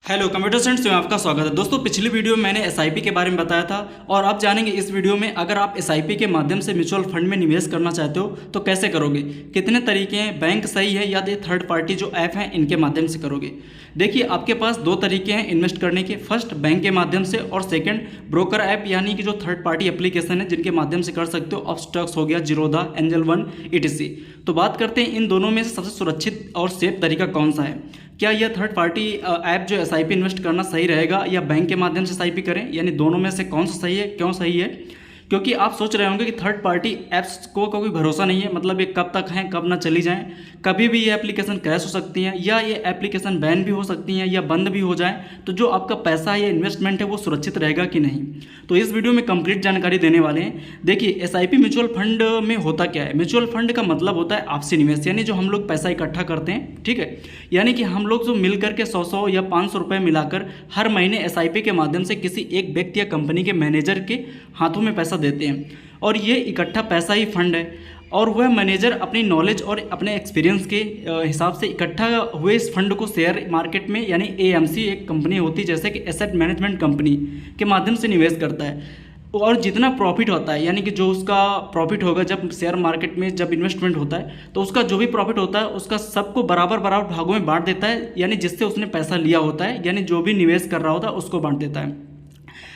Hello computer science में आपका स्वागत है। दोस्तों पिछली वीडियो में मैंने एसआईपी के बारे में बताया था और आप जानेंगे इस वीडियो में अगर आप एसआईपी के माध्यम से म्यूचुअल फंड में निवेश करना चाहते हो तो कैसे करोगे, कितने तरीके हैं, बैंक सही है या थर्ड पार्टी जो ऐप हैं इनके माध्यम से करोगे। देखिए आपके पास दो तरीके हैं इन्वेस्ट करने के, फर्स्ट बैंक के माध्यम से और सेकंड ब्रोकर ऐप यानी कि जो थर्ड पार्टी एप्लीकेशन है जिनके माध्यम से कर सकते हो। अपस्टॉक्स हो गया, जीरोधा, एंजल वन, ईटीसी। तो बात करते हैं इन दोनों में से सबसे सुरक्षित और सेफ तरीका कौन सा है। क्या यह थर्ड पार्टी ऐप जो एसआईपी इन्वेस्ट करना सही रहेगा या बैंक के माध्यम से एसआईपी करें, यानी दोनों में से कौन सा सही है, क्यों सही है। क्योंकि आप सोच रहे होंगे कि थर्ड पार्टी ऐप्स को कोई भरोसा नहीं है, मतलब ये कब तक हैं कब ना चली जाएं, कभी भी ये एप्लीकेशन क्रैश हो सकती हैं या ये एप्लीकेशन बैन भी हो सकती हैं या बंद भी हो जाए, तो जो आपका पैसा है या इन्वेस्टमेंट है वो सुरक्षित रहेगा कि नहीं। तो इस वीडियो में कंप्लीट जानकारी देने वाले हैं। देखिए एसआईपी म्यूचुअल फंड में होता क्या है। म्यूचुअल फंड का मतलब होता है आपसी निवेश, यानी जो हम लोग पैसा इकट्ठा करते हैं, ठीक है, यानी कि हम लोग जो मिल करके 100 या 500 रुपये मिलाकर हर महीने एसआईपी के माध्यम से किसी एक व्यक्ति या कंपनी के मैनेजर के हाथों में पैसा देते हैं और ये इकट्ठा पैसा ही फंड है। और वह मैनेजर अपनी नॉलेज और अपने एक्सपीरियंस के हिसाब से इकट्ठा हुए इस फंड को शेयर मार्केट में यानी एएमसी एक कंपनी होती है जैसे कि एसेट मैनेजमेंट कंपनी के माध्यम से निवेश करता है। और जितना प्रॉफिट होता है यानी कि जो उसका प्रॉफिट होगा जब शेयर मार्केट में जब इन्वेस्टमेंट होता है तो उसका जो भी प्रॉफिट होता है उसका सबको बराबर बराबर भागों में बांट देता है, यानी जिससे उसने पैसा लिया होता है, यानी जो भी निवेश कर रहा होता है उसको बांट देता है।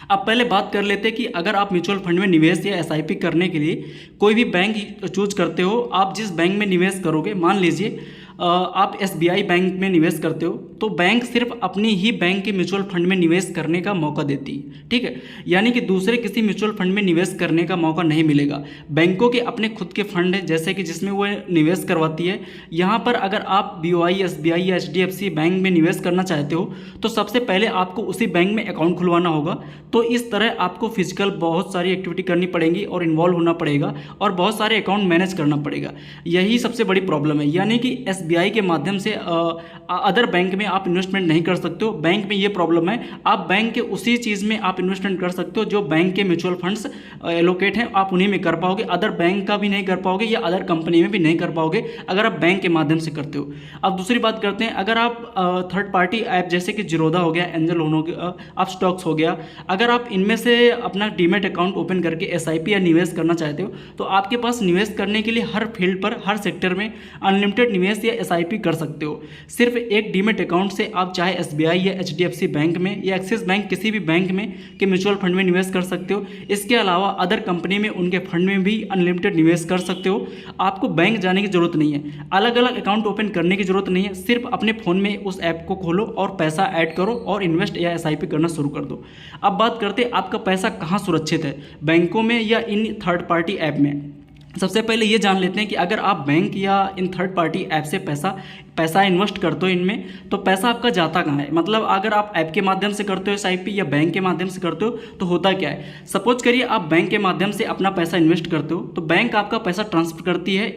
अब पहले बात कर लेते हैं कि अगर आप म्यूचुअल फंड में निवेश या एसआईपी करने के लिए कोई भी बैंक चूज करते हो, आप जिस बैंक में निवेश करोगे, मान लीजिए आप एसबीआई बैंक में निवेश करते हो तो बैंक सिर्फ अपनी ही बैंक के म्यूचुअल फंड में निवेश करने का मौका देती है, ठीक है, यानी कि दूसरे किसी म्यूचुअल फंड में निवेश करने का मौका नहीं मिलेगा। बैंकों के अपने खुद के फंड हैं जैसे कि जिसमें वो निवेश करवाती है। यहाँ पर अगर आप बीओआई, एसबीआई या एचडीएफसी बैंक में निवेश करना चाहते हो तो सबसे पहले आपको उसी बैंक में अकाउंट खुलवाना होगा। तो इस तरह आपको फिजिकल बहुत सारी एक्टिविटी करनी पड़ेगी और इन्वॉल्व होना पड़ेगा और बहुत सारे अकाउंट मैनेज करना पड़ेगा। यही सबसे बड़ी प्रॉब्लम है, यानी कि एसबीआई के माध्यम से अदर बैंक में आप इन्वेस्टमेंट नहीं कर सकते हो। बैंक में ये प्रॉब्लम है, आप बैंक के उसी चीज़ में आप इन्वेस्टमेंट कर सकते हो जो बैंक के म्यूचुअल फंड्स एलोकेट हैं, आप उन्हीं में कर पाओगे। अदर बैंक का भी नहीं कर पाओगे या अदर कंपनी में भी नहीं कर पाओगे अगर आप बैंक के माध्यम से करते हो। अब दूसरी बात करते हैं, अगर आप थर्ड पार्टी ऐप जैसे कि जीरोधा हो गया, एंजल हो गया, अपस्टॉक्स हो गया, अगर आप इनमें से अपना डीमेट अकाउंट ओपन करके एसआईपी या निवेश करना चाहते हो तो आपके पास निवेश करने के लिए हर फील्ड पर, हर सेक्टर में अनलिमिटेड निवेश या एसआईपी कर सकते हो। सिर्फ एक डीमेट अकाउंट से आप चाहे एसबीआई या एचडीएफसी बैंक में या एक्सिस बैंक किसी भी बैंक में के म्यूचुअल फंड में निवेश कर सकते हो। इसके अलावा अदर कंपनी में उनके फंड में भी अनलिमिटेड निवेश कर सकते हो। आपको बैंक जाने की जरूरत नहीं है, अलग अलग अकाउंट ओपन करने की जरूरत नहीं है, सिर्फ अपने फ़ोन में उस ऐप को खोलो और पैसा ऐड करो और इन्वेस्ट या एसआईपी करना शुरू कर दो। अब बात करते हैं आपका पैसा कहाँ सुरक्षित है, बैंकों में या इन थर्ड पार्टी ऐप में। सबसे पहले ये जान लेते हैं कि अगर आप बैंक या इन थर्ड पार्टी ऐप से पैसा इन्वेस्ट करते हो इनमें तो पैसा आपका जाता कहाँ है। मतलब अगर आप ऐप के माध्यम से करते हो एसआईपी या बैंक के माध्यम से करते हो तो होता क्या है। सपोज करिए आप बैंक के माध्यम से अपना पैसा इन्वेस्ट करते हो तो बैंक आपका पैसा ट्रांसफर करती है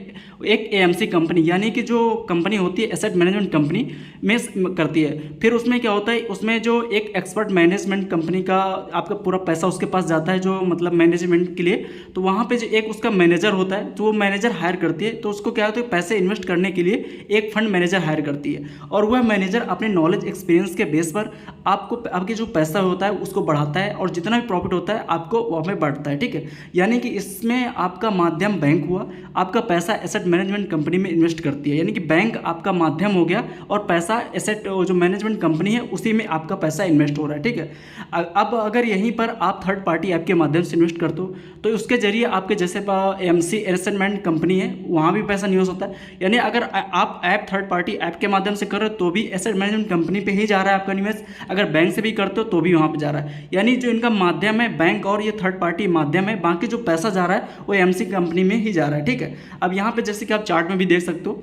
एक एएमसी कंपनी, यानी कि जो कंपनी होती है एसेट मैनेजमेंट कंपनी में करती है। फिर उसमें क्या होता है, उसमें जो एक एक्सपर्ट मैनेजमेंट कंपनी का आपका पूरा पैसा उसके पास जाता है जो मतलब मैनेजमेंट के लिए। तो वहाँ पे जो एक उसका मैनेजर होता है तो वो मैनेजर हायर करती है, तो उसको क्या होता है पैसे इन्वेस्ट करने के लिए एक फंड मैनेजर हायर करती है और वह मैनेजर अपने नॉलेज एक्सपीरियंस के बेस पर आपको आपके जो पैसा होता है उसको बढ़ाता है और जितना भी प्रॉफिट होता है आपको वहाँ में बढ़ता है, ठीक है। यानी कि इसमें आपका माध्यम बैंक हुआ, आपका पैसा एसेट मैनेजमेंट कंपनी में इन्वेस्ट करती है, यानी कि बैंक आपका माध्यम हो गया और पैसा एसेट जो मैनेजमेंट कंपनी है उसी में आपका पैसा इन्वेस्ट हो रहा है, ठीक है। अब अगर यहीं पर आप थर्ड पार्टी ऐप के माध्यम से इन्वेस्ट करते हो तो उसके जरिए आपके जैसे एएमसी एसेट मैनेजमेंट कंपनी है वहाँ भी पैसा निवेश होता है। यानी अगर आप ऐप थर्ड पार्टी ऐप के माध्यम से कर रहे हो तो भी एसेट मैनेजमेंट कंपनी पे ही जा रहा है आपका निवेश, अगर बैंक से भी करते हो तो भी वहाँ पे जा रहा है। यानी जो इनका माध्यम है बैंक और ये थर्ड पार्टी माध्यम है, बाकी जो पैसा जा रहा है वो एएमसी कंपनी में ही जा रहा है, ठीक है। अब यहाँ पे जैसे कि आप चार्ट में भी देख सकते हो।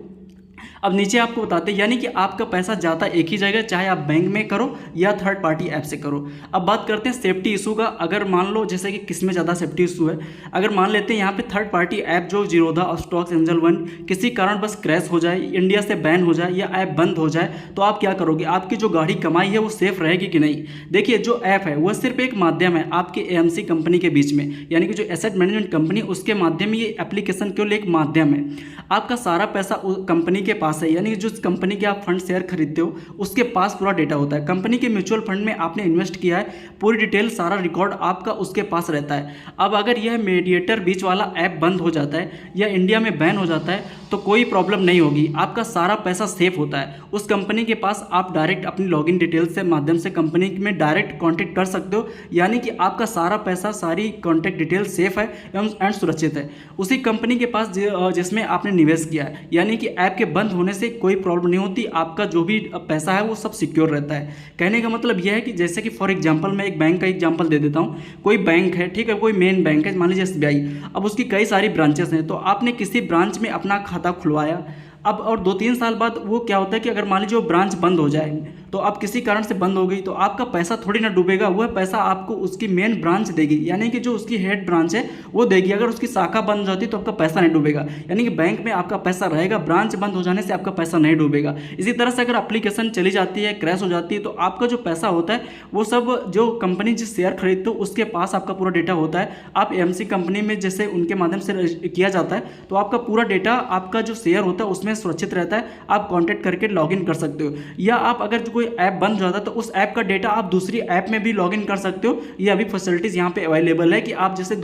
अब नीचे आपको बताते हैं यानी कि आपका पैसा जाता एक ही जगह, चाहे आप बैंक में करो या थर्ड पार्टी ऐप से करो। अब बात करते हैं सेफ्टी इशू का। अगर मान लो जैसे कि किस में ज़्यादा सेफ्टी इशू है, अगर मान लेते हैं यहाँ पे थर्ड पार्टी ऐप जो जीरोधा, अपस्टॉक्स, एंजल वन किसी कारण बस क्रैश हो जाए, इंडिया से बैन हो जाए या ऐप बंद हो जाए तो आप क्या करोगे, आपकी जो गाढ़ी कमाई है वो सेफ रहेगी कि नहीं। देखिए जो ऐप है वह सिर्फ एक माध्यम है आपके एएमसी कंपनी के बीच में, यानी कि जो एसेट मैनेजमेंट कंपनी उसके माध्यम ये एप्लीकेशन केवल एक माध्यम है। आपका सारा पैसा कंपनी के पास पास है, यानी कि जिस कंपनी के आप फंड शेयर खरीदते हो उसके पास पूरा डेटा होता है। कंपनी के म्यूचुअल फंड में आपने इन्वेस्ट किया है, पूरी डिटेल सारा रिकॉर्ड आपका उसके पास रहता है। अब अगर यह मीडिएटर बीच वाला ऐप बंद हो जाता है या इंडिया में बैन हो जाता है तो कोई प्रॉब्लम नहीं होगी, आपका सारा पैसा सेफ होता है। उस कंपनी के पास आप डायरेक्ट अपनी लॉगिन डिटेल्स से माध्यम से कंपनी में डायरेक्ट कांटेक्ट कर सकते हो, यानी कि आपका सारा पैसा, सारी कॉन्टैक्ट डिटेल सेफ है एंड सुरक्षित है उसी कंपनी के पास जिसमें आपने निवेश किया है। यानी कि ऐप के बंद होने से कोई प्रॉब्लम नहीं होती, आपका जो भी पैसा है वो सब सिक्योर रहता है। कहने का मतलब यह है कि जैसे कि फॉर एग्जांपल मैं एक बैंक का एग्जांपल दे देता हूँ। कोई बैंक है, ठीक है, कोई मेन बैंक है, मान लीजिए SBI। अब उसकी कई सारी ब्रांचेस हैं, तो आपने किसी ब्रांच में अपना खाता खुलवाया। अब और 2-3 साल बाद वो क्या होता है कि अगर मान लीजिए वो ब्रांच बंद हो जाए, तो आप किसी कारण से बंद हो गई, तो आपका पैसा थोड़ी ना डूबेगा, वह पैसा आपको उसकी मेन ब्रांच देगी, यानी कि जो उसकी हेड ब्रांच है वो देगी। अगर उसकी शाखा बंद हो जाती तो आपका पैसा नहीं डूबेगा, यानी कि बैंक में आपका पैसा रहेगा, ब्रांच बंद हो जाने से आपका पैसा नहीं डूबेगा। इसी तरह से अगर एप्लीकेशन चली जाती है, क्रैश हो जाती है, तो आपका जो पैसा होता है वो सब जो कंपनी जिस शेयर खरीदते हो उसके पास आपका पूरा डेटा होता है। आप AMC कंपनी में जैसे उनके माध्यम से किया जाता है, तो आपका पूरा डेटा, आपका जो शेयर होता है उसमें सुरक्षित रहता है। आप कॉन्टैक्ट करके लॉगिन कर सकते हो, या आप अगर कोई ऐप बंद हो जाता है तो उस ऐप का डेटा आप दूसरी ऐप में भी लॉगिन कर सकते हो। ये अभी फैसिलिटीज यहाँ पे अवेलेबल है कि आप जैसे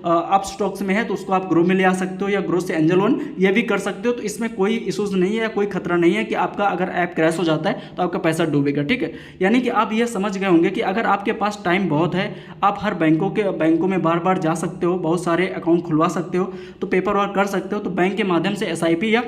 आप स्टॉक्स में है तो उसको आप ग्रो में ले आ सकते हो, या ग्रो से एंजल वन ये भी कर सकते हो। तो इसमें कोई इशूज नहीं है या कोई खतरा नहीं है कि आपका अगर ऐप क्रैश हो जाता है तो आपका पैसा डूबेगा, ठीक है। यानी कि आप ये समझ गए होंगे कि अगर आपके पास टाइम बहुत है, आप हर बैंकों में बार बार जा सकते हो, बहुत सारे अकाउंट खुलवा सकते हो, तो पेपर वर्क कर सकते हो, तो बैंक के माध्यम से SIP या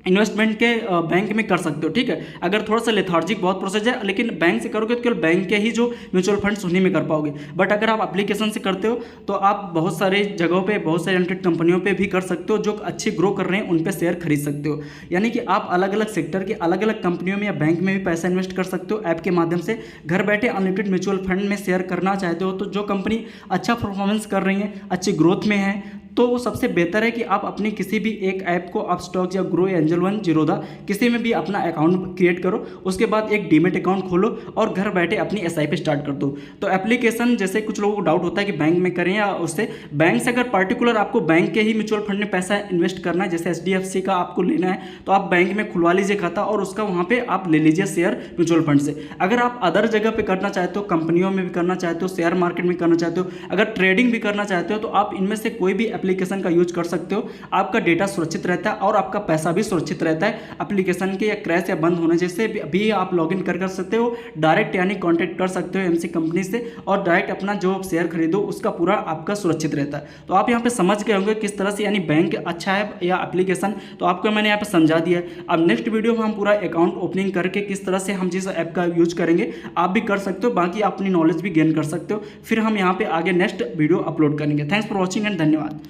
इन्वेस्टमेंट के बैंक में कर सकते हो, ठीक है। अगर थोड़ा सा लेथार्जिक बहुत प्रोसेस है, लेकिन बैंक से करोगे तो केवल बैंक के ही जो म्यूचुअल फंड्स उन्हीं में कर पाओगे। बट अगर आप एप्लीकेशन से करते हो तो आप बहुत सारे जगहों पे, बहुत सारे लिमिटेड कंपनियों पे भी कर सकते हो जो अच्छी ग्रो कर रहे हैं, उन पे शेयर खरीद सकते हो। यानी कि आप अलग अलग सेक्टर के अलग अलग कंपनियों में या बैंक में भी पैसा इन्वेस्ट कर सकते हो ऐप के माध्यम से। घर बैठे अनलिमिटेड म्यूचुअल फंड में शेयर करना चाहते हो, तो जो कंपनी अच्छा परफॉर्मेंस कर रही है, अच्छी ग्रोथ में है, तो वो सबसे बेहतर है कि आप अपनी किसी भी एक ऐप को, आप स्टॉक्स या ग्रो या एंजल वन, जीरोधा, किसी में भी अपना अकाउंट क्रिएट करो, उसके बाद एक डीमेट अकाउंट खोलो और घर बैठे अपनी SIP स्टार्ट कर दो। तो एप्लीकेशन, जैसे कुछ लोगों को डाउट होता है कि बैंक में करें या उससे, बैंक से अगर पर्टिकुलर आपको बैंक के ही म्यूचुअल फंड में पैसा इन्वेस्ट करना है, जैसे HDFC का आपको लेना है, तो आप बैंक में खुलवा लीजिए खाता और उसका वहाँ पर आप ले लीजिए शेयर म्यूचुअल फंड से। अगर आप अदर जगह पर करना चाहते हो, कंपनियों में भी करना चाहते हो, शेयर मार्केट में करना चाहते हो, अगर ट्रेडिंग भी करना चाहते हो, तो आप इनमें से कोई भी एप्लीकेशन का यूज कर सकते हो। आपका डेटा सुरक्षित रहता है और आपका पैसा भी सुरक्षित रहता है। एप्लीकेशन के या क्रैश या बंद होने जैसे भी आप लॉगिन कर सकते हो, डायरेक्ट यानी कांटेक्ट कर सकते हो AMC कंपनी से, और डायरेक्ट अपना जो शेयर खरीदो उसका पूरा आपका सुरक्षित रहता है। तो आप यहाँ पे समझ गए होंगे किस तरह से यानी बैंक अच्छा है या एप्लीकेशन, तो आपको मैंने यहाँ पे समझा दिया है। अब नेक्स्ट वीडियो में हम पूरा अकाउंट ओपनिंग करके किस तरह से हम जिस ऐप का यूज करेंगे आप भी कर सकते हो, बाकी अपनी नॉलेज भी गेन कर सकते हो। फिर हम यहाँ पे आगे नेक्स्ट वीडियो अपलोड करेंगे। थैंक्स फॉर वॉचिंग एंड धन्यवाद।